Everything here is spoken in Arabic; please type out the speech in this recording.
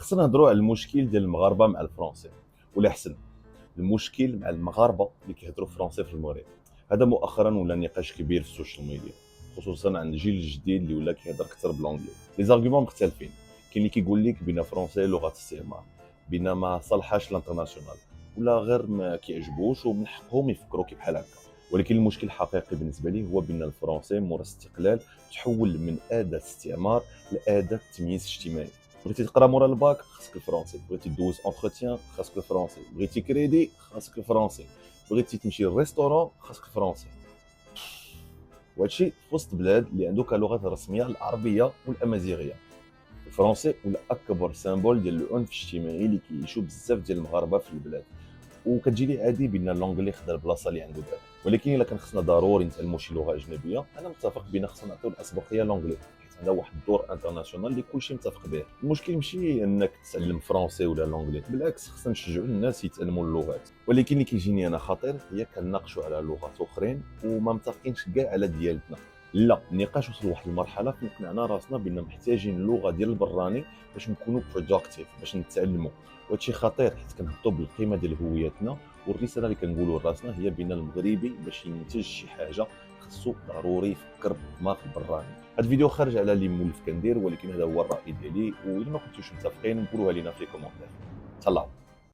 خصنا نهضروا على المشكل ديال المغاربه مع الفرونسي، ولا احسن المشكل مع المغاربه اللي كيهضروا فرونسي في المغرب. هذا مؤخرا ولا نقاش كبير في السوشيال ميديا، خصوصا عند الجيل الجديد اللي ولا كيهضر اكثر بالانجلي. لي زارغيومون مختلفين، كاين اللي كيقول لك بان فرونسي لغه استعمار، بان ما صلحاش الانترناسيونال، ولا غير ما كيعجبوش ومن حقهم يفكروا كي بحال هكا. ولكن المشكل الحقيقي بالنسبه لي هو بان الفرونسي مورا الاستقلال تحول من اداه استعمار لاداه تمييز اجتماعي. بغيتي تقرا مورا الباك خاصك الفرونسي، بغيتي دوز اونتروتيان خاصك الفرونسي، بغيتي كريدي خاصك الفرونسي، بغيتي تمشي للريستورون خاصك الفرونسي. وهادشي في وسط بلاد اللي عنده كلغات رسميه العربيه والامازيغيه. الفرونسي ولا اكبر سامبول ديال العنف الاجتماعي اللي كيعيشوا بزاف ديال المغاربه في البلاد. وكتجي لي عادي بان اللونجلي خدا البلاصه اللي عنده دابا، ولكن الا كان خصنا ضروري نتعلموا شي لغه اجنبيه انا متفق بان خصنا نعطيو الاسبقيه لونجلي، حيت عندها واحد الدور انترناسيونال اللي كلشي متفق به. المشكل ماشي انك تتعلم فرونسي ولا لونجلي، بالعكس خصنا نشجعوا الناس يتعلموا اللغات. ولكن اللي كيجيني انا خطير هي كنناقشوا على لغات اخرين وما متفقينش كاع على ديالتنا. لا، النقاش وصل لواحد المرحله فين قنعنا راسنا بان محتاجين اللغه ديال البراني باش نكونوا بروداكتيف، باش نتعلموا. وهادشي خطير حيت كنهبطوا بالقيمه ديال هويتنا. والرساله اللي كنقولوا لراسنا هي بان المغربي باش ينتج شي حاجه خصو ضروري يفكر بالدماغ البراني. هذا الفيديو خارج على اللي مولف كندير، ولكن هذا هو الراي ديالي، واذا ما كنتوش متفقين قولوها لينا في كومونتير. تهلاو.